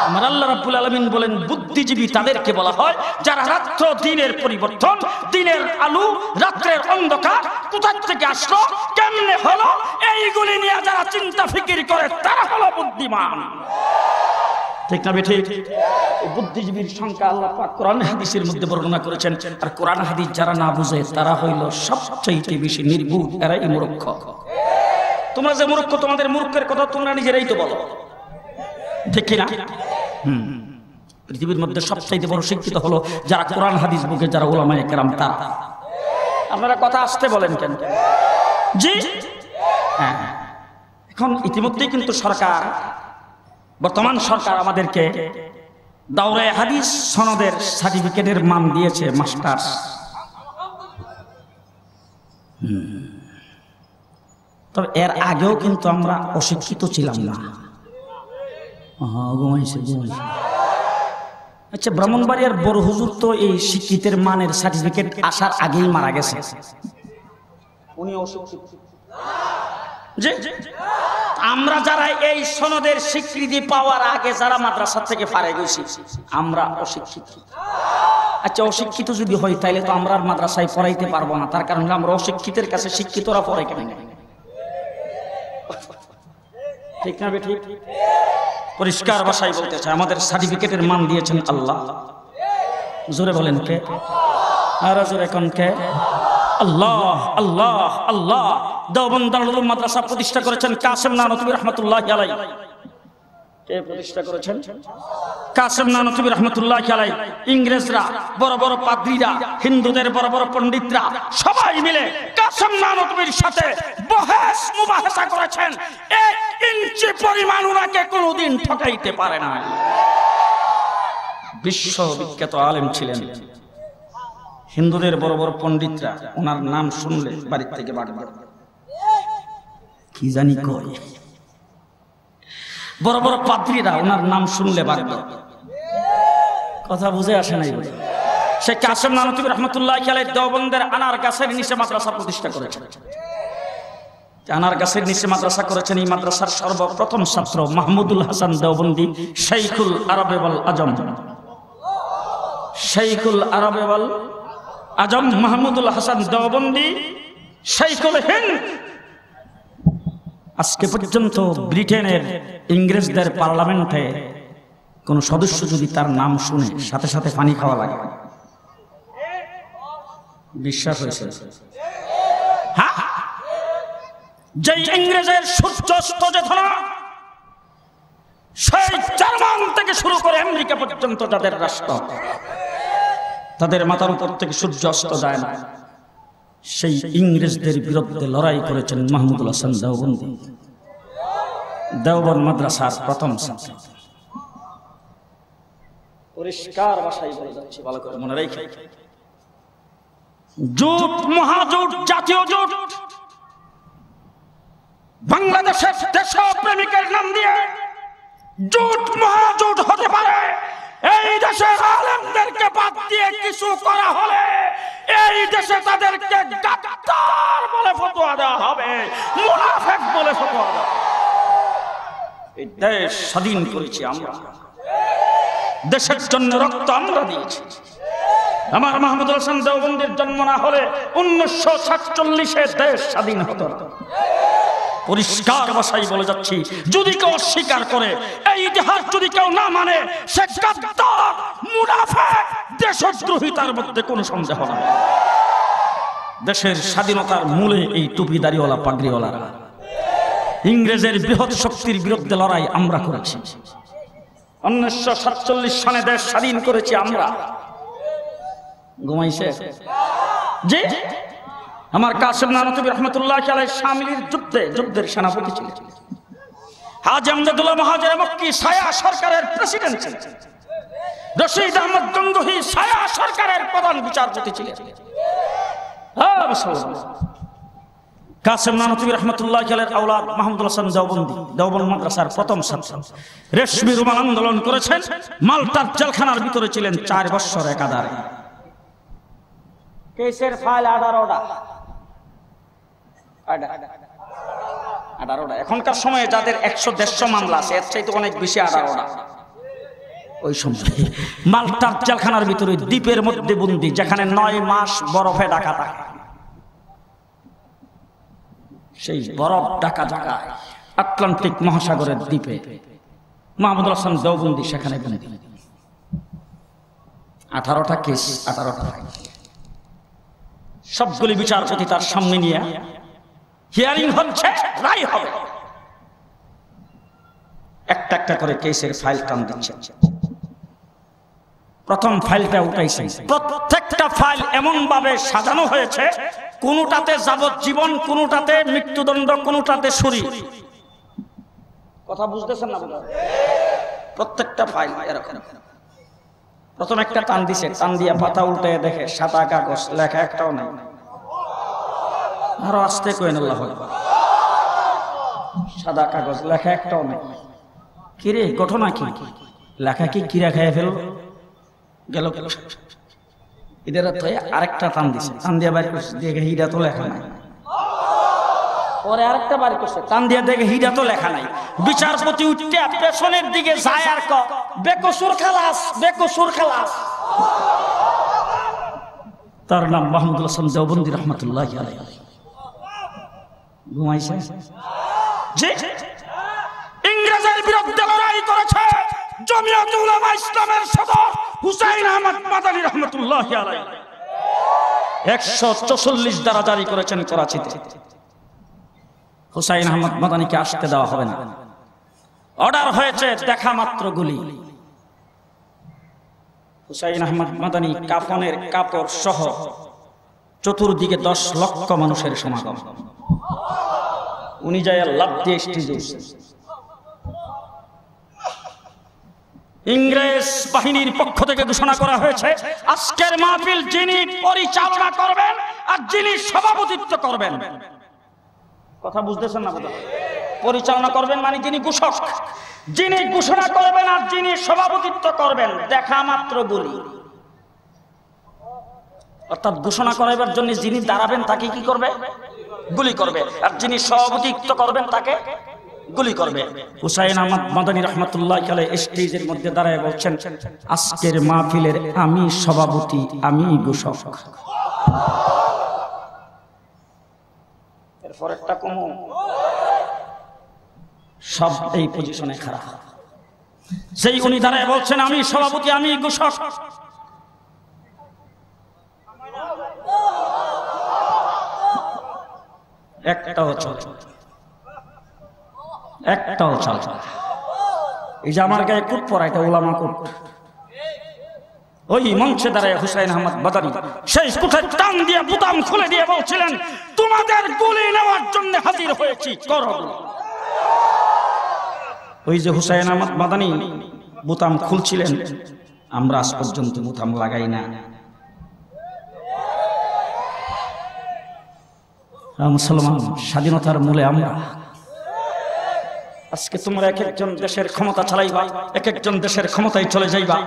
আমার আল্লাহ রাব্বুল আলামিন বলেন, বুদ্ধিজীবী তাদেরকে বলা হয় যারা রাত্র দিনের পরিবর্তন, দিনের আলো রাত্রের অন্ধকার কোথা থেকে আসলো, কেমনে হলো, এইগুলি নিয়ে যারা চিন্তা ফিকির করে তারা হলো বুদ্ধিমান। ঠিক না ঠিক? বুদ্ধিজীবীর সংখ্যা আল্লাহ পাক কোরআন হাদিসের মধ্যে বর্ণনা করেছেন। আর কোরআন হাদিস যারা না বুঝে তারা হইল সবচেয়ে বেশি নির্বুধ, এরাই মূর্খ। তোমরা যে মূর্খ, তোমাদের মূর্খের কথা তোমরা নিজেরাই তো বলো, ঠিক কিনা? পৃথিবীর মধ্যে সবচেয়ে বড় শিক্ষিত হলো যারা কোরআন হাদিস বুঝে, যারা উলামায়ে কেরাম তারা। আপনারা কথা আসতে বলেন কেন? জি হ্যাঁ, এখন ইতিমধ্যেই কিন্তু সরকার, বর্তমান সরকার আমাদেরকে দাওরে হাদিস সনদের সার্টিফিকেটের মান দিয়েছে মাস্টার্স। তবে এর আগেও কিন্তু আমরা অশিক্ষিত ছিলাম না। আচ্ছা, ব্রাহ্মণবাড়িয়ার বড় হুজুর তো এই শিক্ষিতের মানের সার্টিফিকেট আসার আগেই মারা গেছে। উনি অশিক্ষিত। আমরা যারা এই সনদের স্বীকৃতি পাওয়ার আগে যারা মাদ্রাসা থেকে ফারেগ হইছি, আমরা অশিক্ষিত। আচ্ছা, অশিক্ষিত যদি হই তাইলে তো আমরা মাদ্রাসায় পড়াইতে পারবো না। তার কারণ আমরা অশিক্ষিতের কাছে শিক্ষিতরা পড়ে কেন? ঠিক না বে ঠিক? পরিষ্কার ভাষায় বলতে চাই, আমাদের সার্টিফিকেটের মান দিয়েছেন আল্লাহ। জোরে বলেন কে? আর জোরে কোন কে? আল্লাহ আল্লাহ আল্লাহ। দেওবন্দ দারুল উলুম মাদ্রাসা প্রতিষ্ঠা করেছেন কাসেম নানতুবি রাহমাতুল্লাহি আলাইহি। কে প্রতিষ্ঠা করেছেন? কাসেম নানতুবি রাহমাতুল্লাহি আলাইহি। ইংরেজরা, বড় বড় পাদ্রীরা, হিন্দুদের বড় বড় পণ্ডিতরা সবাই মিলে কাসেম নানতুবির সাথে বহস মুবাহাসা করেছেন। 1 ইঞ্চি পরিমাণ ওনাকে কোনোদিন ঠকাইতে পারে না। বিশ্ববিখ্যাত আলেম ছিলেন। হিন্দুদের বড় বড় পণ্ডিতরা ওনার নাম শুনলে বাড়ি থেকে বাড়বে কি জানি কয়। বড় বড় পাদ্রীরা ওনার নাম শুনলে বাড়বে। কথা বুঝে আসে নাই? সে কাসেম নানতুবি রাহমাতুল্লাহি আলাইহি দেওবন্দের আনার গাছের নিচে মাদ্রাসা প্রতিষ্ঠা করেছেন। আনার গাছের নিচে মাদ্রাসা করেছেন। এই মাদ্রাসার সর্বপ্রথম ছাত্র মাহমুদুল হাসান দেওবন্দি, শাইখুল আরবে ওয়াল আজম। শাইখুল আরবে ওয়াল আজম মাহমুদুল হাসান দেওবন্দি, শাইখুল হিন্দ। আজকে পর্যন্ত ব্রিটেনের ইংরেজদের পার্লামেন্টে কোন সদস্য যদি তার নাম শুনে সাথে সাথে পানি খাওয়া লাগে। বিশ্বাস হয়েছে? হ্যাঁ, যে ইংরেজের সূর্যাস্ত যে ধরা, সেই জার্মান থেকে শুরু করে আমেরিকা পর্যন্ত যাদের রাষ্ট্র, তাদের মাথার উপর থেকে সূর্য অস্ত যায় না। সেই ইংরেজদের বিরুদ্ধে লড়াই করেছেন মাহমুদুল হাসান দেওবন্দি, দেওবন্দ মাদ্রাসার প্রথম ছাত্র। পরিষ্কার ভাষায় বলে যাচ্ছে, ভালো করে মনে রেখে। জোট, মহাজোট, জাতীয় জোট, বাংলাদেশের দেশপ্রেমিকের নাম দিয়ে জোট মহাজোট হতে পারে। এই দেশের আলেমদেরকে বাদ দিয়ে কিছু করা হলে এই দেশে তাদেরকে গাদ্দার বলে ফতোয়া দেওয়া হবে, মুনাফিক বলে ফতোয়া দেওয়া হবে। এই দেশ স্বাধীন করেছি আমরা, দেশের জন্য রক্ত আমরা দিয়েছি। আমার মাহমুদুল হাসান দেওবন্দির জন্ম না হলে 1947-এ দেশ স্বাধীন হতো না। পরিষ্কার ভাষায় বলে যাচ্ছি, যদি কেউ অস্বীকার করে, এই ইতিহাস যদি কেউ না মানে, সে গাদ্দার, মুনাফিক, দেশদ্রোহী, তার মধ্যে কোনো সন্দেহ নেই। দেশের স্বাধীনতার মূলে এই টুপিদারিওয়ালা পাগড়িওয়ালারা। ইংরেজের বৃহৎ শক্তির বিরুদ্ধে লড়াই আমরা করেছি। 1947 সালে দেশ স্বাধীন করেছি আমরা। ঘুমাইছে? জি, আমার কাসেম নানতুবি রাহমাতুল্লাহি আলাইহি শামিলির যুদ্ধের সেনাপতি ছিলেন। হাজী আমজাদুল্লাহ মহাজের মক্কি ছায়া সরকারের প্রেসিডেন্ট ছিলেন। রশিদ আহমদ গঙ্গোহী ছায়া সরকারের প্রধান বিচারপতি ছিলেন। কাসেম নানতুবি রাহমাতুল্লাহি আলাইহির আওলাদ মাহমুদুল হাসান দেওবন্দি, দেওবন্দ মাদ্রাসার প্রথম ছাত্র। রেশমি রুমাল আন্দোলন করেছেন। মাল্টার জেলখানার ভিতরে ছিলেন 4 বছর একাধারে। কেসের ফাইল 18টা। এখনকার সময়ে যাদের 100-150 মামলা আছে, এর চাইতে অনেক বেশি 18টা। ওই সময় মাল্টার জেলখানার ভিতরে দ্বীপের মধ্যে বন্দী, যেখানে 9 মাস বরফে ঢাকা থাকে। সেই বরফ ঢাকা জায়গায় আটলান্টিক মহাসাগরের দ্বীপে মাহমুদুল হাসান দেওবন্দি সেখানে বন্দী। 18টা কেস, 18টা ফাইল। সবগুলি বিচারপতি তার সামনে নিয়ে হিয়ারিং হচ্ছে, রায় হবে। একটা একটা করে কেসের ফাইল টান দিচ্ছে। প্রথম ফাইলটা উঠাইছে, প্রত্যেকটা প্রত্যেকটা ফাইল এমন ভাবে সাজানো হয়েছে, কোনটাতে যাবজ্জীবন, কোনটাতে মৃত্যুদণ্ড, কোনটাতে ছুরি। কথা বুঝতেছেন না? প্রত্যেকটা ফাইল এরকম। প্রথম একটা টান দিছে, টান দিয়া পাতা উল্টে দেখে সাদা কাগজ, লেখা একটাও নাই। আরো আস্তে কইন আল্লাহু আকবার। সাদা কাগজ, লেখা একটাও নাই। কিরে ঘটনা কি? লেখা কি কিরা খাইয়া ফেল গেল। এদের আরেকটা টান দিছে, টান দিয়া বাইর করছে, দেখে হিরা তো লেখা নাই। পরে আরেকটা বাড়ি করছে, টান দিয়ে দেখে হিরা তো লেখা নাই। বিচারপতি উঠতে পেছনের দিকে যায় আর ক, বেকসুর খালাস, বেকসুর খালাস। তার নাম মাহমুদুল হাসান দেওবন্দি রহমাতুল্লাহি আলাইহি। ঘুমাইছে যে ইংরেজের বিরুদ্ধে লড়াই করেছে জমিয়ত উলামা ইসলামের সদর হুসাইন আহমদ মাদানী রহমাতুল্লাহি আলাইহি। 144 ধারা জারি করেছেন করাচিতে। হুসাইন আহমদ মাদানীকে আসতে দেওয়া হবে না। অর্ডার হয়েছে দেখা মাত্র গুলি। হুসাইন আহমদ মাদানী কাফনের কাপড় সহ চতুর্দিকে 10 লক্ষ মানুষের সমাগম। উনি যায় লাফ দিয়ে স্টেজে উঠছেন। ইংরেজ বাহিনীর পক্ষ থেকে ঘোষণা করা হয়েছে, আজকের মাহফিল যিনি পরিচালনা করবেন আর যিনি সভাপতিত্ব করবেন। কথা বুঝতেছেন না? পরিচালনা করবেন মানে যিনি ঘোষক, যিনি ঘোষণা করবেন আর যিনি সভাপতিত্ব করবেন, দেখা মাত্র গুলি। অর্থাৎ ঘোষণা করাবার জন্য যিনি দাঁড়াবেন তাকে কি করবে? গুলি করবে। আর যিনি সভাপতিত্ব করবেন তাকে গুলি করবে। হুসাইন আহমদ মাদানী রাহমাতুল্লাহি আলাইহি স্টেজের মধ্যে দাঁড়ায় বলছেন, আজকের মাহফিলের আমি সভাপতি, আমি ঘোষক। এরপর একটা কম সব এই পজিশনে খারাপ। সেই উনি দাঁড়ায় বলছেন, আমি সভাপতি, আমি ঘোষক। একটাও চলে, একটাও চলে। এই যে আমার গায়ে কুট পরা, এটা উলামা কুট। ওই মঞ্চে দাঁড়ায় হুসাইন আহমদ মাদানী সেই কুঠের টান দিয়ে বুতাম খুলে দিয়ে বলছিলেন, তোমাদের গুলি নেওয়ার জন্য হাজির হয়েছি, করো। ওই যে হুসাইন আহমদ মাদানী বুতাম খুলছিলেন, আমরা আজ পর্যন্ত বুতাম লাগাই না। মুসলমান স্বাধীনতার মূলে আমরা। আজকে তোমরা এক একজন দেশের ক্ষমতা চালাইবা, এক একজন দেশের ক্ষমতায় চলে যাইবা।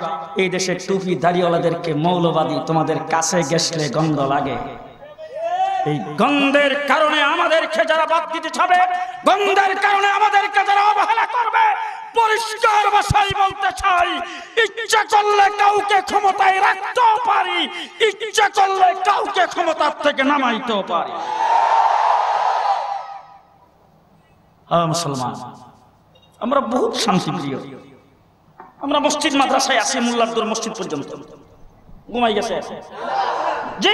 এই দেশের টুপি দাড়িওয়ালাদেরকে মৌলবাদী তোমাদের কাছে গেছলে গন্ধ লাগে। এই গন্ধের কারণে আমাদেরকে যারা বাদ দিতে চাবে, গন্ধের কারণে আমাদেরকে যারা অবহেলা করবে, পরিষ্কার ভাষায় বলতে চাই, ইচ্ছা করলে কাউকে ক্ষমতায় রাখতেও পারি, ইচ্ছা করলে কাউকে ক্ষমতার থেকে নামাইতেও পারি। মুসলমান আমরা বহুত শান্তিপ্রিয়। আমরা মসজিদ মাদ্রাসায় আছি, মোল্লারদুর মসজিদ পর্যন্ত ঘুমাই গেছে জি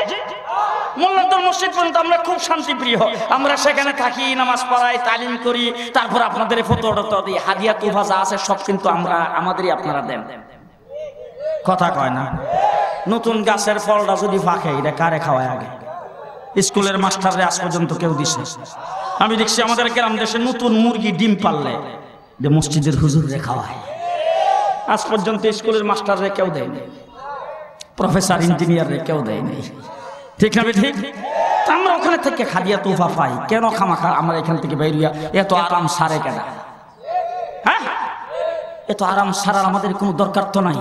মোল্লারদুর মসজিদ পর্যন্ত আমরা খুব শান্তিপ্রিয়। আমরা সেখানে থাকি, নামাজ পড়াই, তালিম করি, তারপর আপনাদের ফটো দিই, হাদিয়া তুফা যা আছে সব কিন্তু আমরা আমাদেরই আপনারা দেন। কথা কয় না? নতুন গাছের ফলটা যদি ফাঁকে, এটা কারে খাওয়ায় আগে? স্কুলের মাস্টাররে আজ পর্যন্ত কেউ দিছে? আমি দেখছি আমাদের গ্রাম দেশে নতুন মুরগি ডিম পারলে যে মসজিদের হুজুরে খাওয়ায়। আজ পর্যন্ত স্কুলের মাস্টাররে কেউ দেয়নি, প্রফেসর ইঞ্জিনিয়াররে কেউ দেয়নি। ঠিক না ঠিক? আমরা ওখানে থেকে হাদিয়া তোফা পাই, কেন খামাখা আমরা এখান থেকে বেরিয়ে এত আরাম সারে কেন? হ্যাঁ, এত আরাম সারার আমাদের কোনো দরকার তো নাই।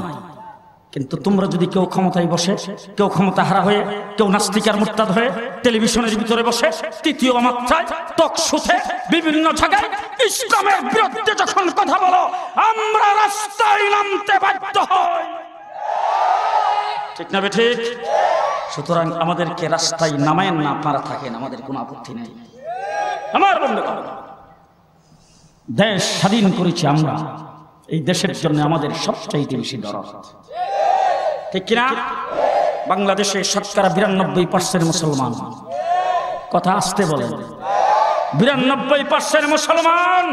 কিন্তু তোমরা যদি কেউ ক্ষমতায় বসে, কেউ ক্ষমতা হারা হয়ে, কেউ নাস্তিক আর মুরতাদ হয়ে টেলিভিশনের ভিতরে বসে, তৃতীয় মাত্রায় টক শোতে বিভিন্ন জায়গায় ইসলামের বিরুদ্ধে যখন কথা বলো, আমরা রাস্তায় নামতে বাধ্য হই। ঠিক না ঠিক? সুতরাং আমাদেরকে রাস্তায় নামায়েন না, আপনারা থাকেন, আমাদের কোনো আপত্তি নেই। আমার বন্ধুগণ, দেশ স্বাধীন করেছি আমরা, এই দেশের জন্য আমাদের সবচাইতে বেশি দরদ। ঠিক কিনা? বাংলাদেশে শতকরা 92% মুসলমান। কথা আসতে বলেন, 92% মুসলমান।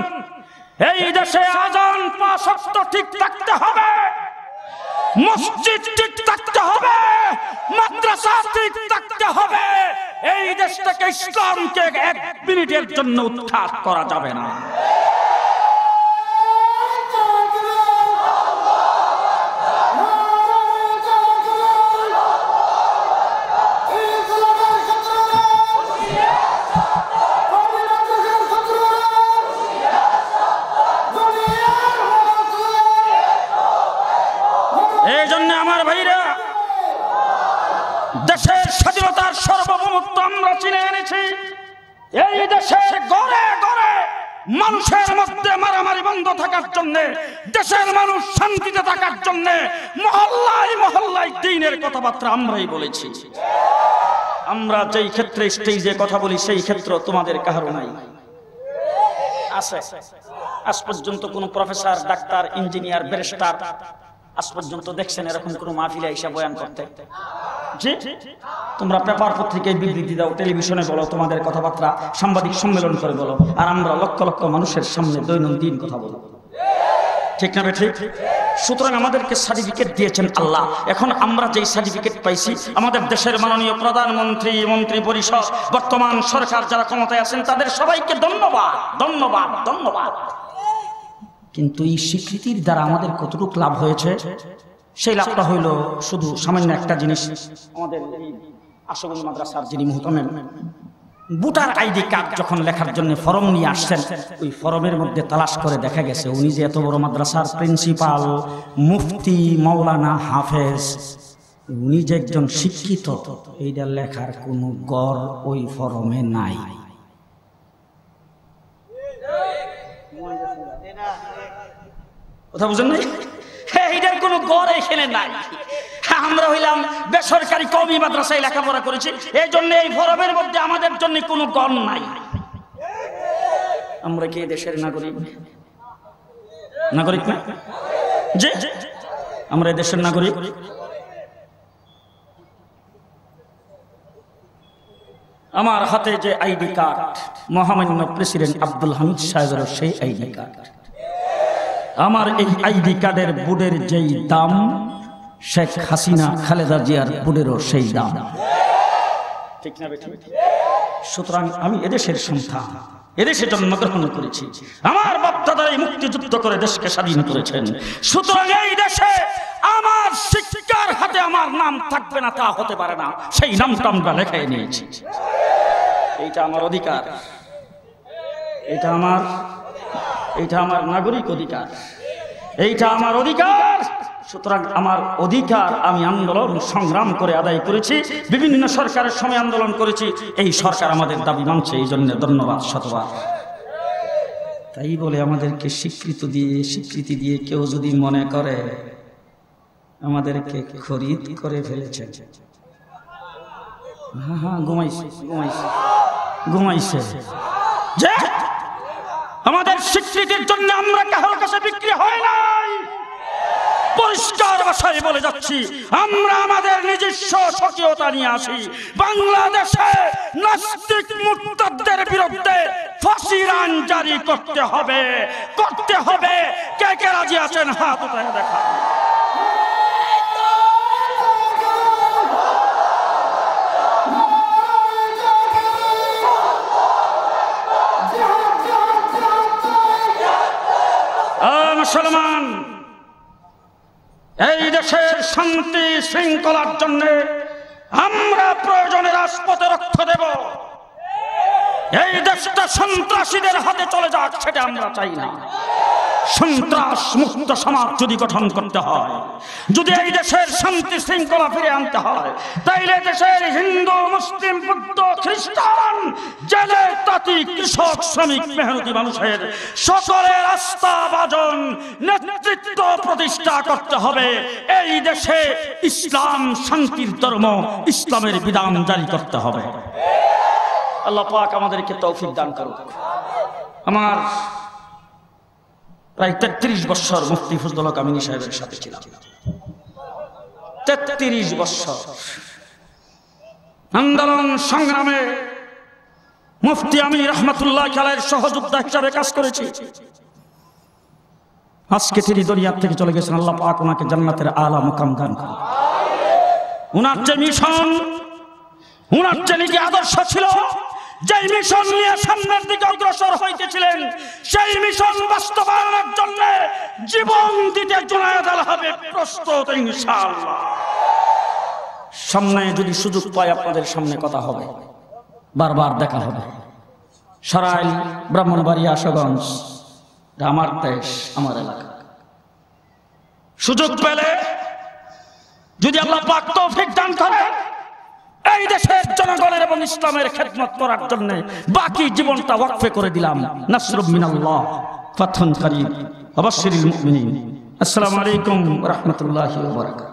এই দেশে আযান 5 ওয়াক্ত ঠিক থাকতে হবে। মসজিদ ঠিক থাকতে হবে, মাদ্রাসা ঠিক থাকতে হবে। এই দেশ থেকে ইসলামকে এক মিনিটের জন্য উৎখাত করা যাবে না। এই জন্য আমার ভাইরা, দেশের স্বাধীনতার সার্বভৌমত্ব আমরা চিনে এনেছি। এই দেশের ঘরে ঘরে মানুষের মধ্যে মারামারি বন্ধ থাকার জন্য, দেশের মানুষ শান্তিতে থাকার জন্য মহল্লায় মহল্লায় দ্বীনের কথাবার্তা আমরাই বলেছি। আমরা যেই ক্ষেত্রে স্টেজে কথা বলি সেই ক্ষেত্র তোমাদের কারো নাই আছে। আজ পর্যন্ত কোন প্রফেসর, ডাক্তার, ইঞ্জিনিয়ার, ব্যারিস্টার আজ পর্যন্ত দেখছেন এরকম কোন মাহফিলে এসে বয়ান করতে? জি, তোমরা পেপার পত্রিকায় বিবৃতি দাও, টেলিভিশনে বলো, তোমাদের কথাবার্তা সাংবাদিক সম্মেলন করে বলো, আর আমরা লক্ষ লক্ষ মানুষের সামনে দৈনন্দিন কথা বলো, ঠিক না ঠিক? সুতরাং আমাদেরকে সার্টিফিকেট দিয়েছেন আল্লাহ। এখন আমরা যেই সার্টিফিকেট পাইছি, আমাদের দেশের মাননীয় প্রধানমন্ত্রী, মন্ত্রী পরিষদ, বর্তমান সরকার যারা ক্ষমতায় আছেন তাদের সবাইকে ধন্যবাদ, ধন্যবাদ, ধন্যবাদ। কিন্তু এই স্বীকৃতির দ্বারা আমাদের কতটুকু লাভ হয়েছে? সেই লাভটা হইল শুধু সামান্য একটা জিনিস। আমাদের আশগঞ্জ মাদ্রাসার যিনি মুহতামিম, ভোটার আইডি কার্ড যখন লেখার জন্য ফরম নিয়ে আসছেন, ওই ফরমের মধ্যে তালাশ করে দেখা গেছে উনি যে এত বড় মাদ্রাসার প্রিন্সিপাল, মুফতি, মাওলানা, হাফেজ, উনি যে একজন শিক্ষিত, এইটা লেখার কোনো গড় ওই ফরমে নাই। কথা বুঝেন নাই? এইটার কোনো গড় এখানে নাই। আমরা হইলাম বেসরকারি কওমি মাদ্রাসায় লেখাপড়া করেছি, এই জন্য এই ফরমের মধ্যে আমাদের জন্য কোনো গড় নাই। আমরা কি দেশের নাগরিক? নাগরিক না? জি, আমরা এই দেশের নাগরিক। আমার হাতে যে আইডি কার্ড, মহামান্য প্রেসিডেন্ট আব্দুল হামিদ সাহেবের সেই আইডি কার্ড। আমার এই আইডি কার্ডের বুডের যেই দাম, শেখ হাসিনা খালেদা জিয়ার বুডেরও সেই দাম, ঠিক না? সুতরাং আমি এদেশের সন্তান, এদেশে জন্মগ্রহণ করেছি। আমার বাপ-দাদারা এই মুক্তিযুদ্ধ করে দেশকে স্বাধীন করেছেন। সুতরাং এই দেশে আমার শিক্ষার হাতে আমার নাম থাকবে না তা হতে পারে না। সেই নামটা আমরা লেখায় নিয়েছি। এইটা আমার অধিকার, এটা আমার নাগরিক অধিকার, এইটা আমার অধিকার। সুতরাং আমার অধিকার আমি আন্দোলন সংগ্রাম করে আদায় করেছি, বিভিন্ন সরকারের সময় আন্দোলন করেছি। এই সরকার আমাদের দাবি মানছে, এই জন্য ধন্যবাদ শতবার। তাই বলে আমাদেরকে স্বীকৃতি দিয়ে কেউ যদি মনে করে আমাদেরকে খরিদ করে ফেলেছে, হ্যাঁ ঘুমাইছে যে আমাদের স্বীকৃতির জন্য আমরা কারোর কাছে বিক্রি হয় নাই। পরিষ্কার ভাষায় বলে যাচ্ছি, আমরা আমাদের নিজস্ব স্বকীয়তা নিয়ে আসি। বাংলাদেশে নাস্তিক মুরতাদদের বিরুদ্ধে ফাঁসির আইন জারি করতে হবে। কে কে রাজি আছেন হাত উঠায় দেখা। মুসলমান, এই দেশের শান্তি শৃঙ্খলার জন্য আমরা প্রয়োজনে রাজপথে রক্ত দেব। এই দেশটা সন্ত্রাসীদের হাতে চলে যাক, সেটা আমরা চাই না। সন্ত্রাস মুক্ত সমাজ যদি গঠন করতে হয়, যদি এই দেশের শান্তি শৃঙ্খলা ফিরে আনতে হয়, তাইলে দেশের হিন্দু, মুসলিম, বৌদ্ধ, খ্রিস্টান, জেলে, তাঁতি, কৃষক, শ্রমিক, মেহনতি মানুষের সকলের আস্থাভাজন নেতৃত্ব প্রতিষ্ঠা করতে হবে। এই দেশে ইসলাম শান্তির ধর্ম, ইসলামের বিধান জারি করতে হবে। আল্লাহ পাক আমাদেরকে তৌফিক দান করুক। আমার প্রায় 33 বছর মুফতি ফজলুল হক আমিনী সাহেবের সাথে ছিলাম। 33 বছর আন্দোলন সংগ্রামে মুফতি আমিনী রহমাতুল্লাহ আলাইহির সহযোদ্ধা হিসাবে কাজ করেছি। আজকে তিনি দুনিয়া থেকে চলে গেছেন, আল্লাহ পাক ওনাকে জান্নাতের আলা মুকাম দান করুন। ওনার যে মিশন, ওনার যে নিজে আদর্শ ছিল, যেই মিশন নিয়ে সামনের দিকে অগ্রসর হইতেছিলেন, সেই মিশন বাস্তবায়নের জন্য জীবন দিতে জুনায়েদ আল হাবিব প্রস্তুত ইনশাআল্লাহ। সামনে যদি সুযোগ পাই আপনাদের সামনে কথা হবে, বারবার দেখা হবে। সরাইল, ব্রাহ্মণবাড়িয়া, আশুগঞ্জ, আমার দেশ, আমার এলাকা। সুযোগ পেলে যদি আল্লাহ পাক তৌফিক দান করে, এই দেশের জনগণের এবং ইসলামের খেদমত করার জন্য বাকি জীবনটা ওয়াকফে করে দিলাম। নাসরুম মিনাল্লাহ, ফাতহুন করিম, ওয়া বাশশিরিল মুমিনিন। আসসালামু আলাইকুম ওয়া রাহমাতুল্লাহি ওয়া বারাকাতুহু।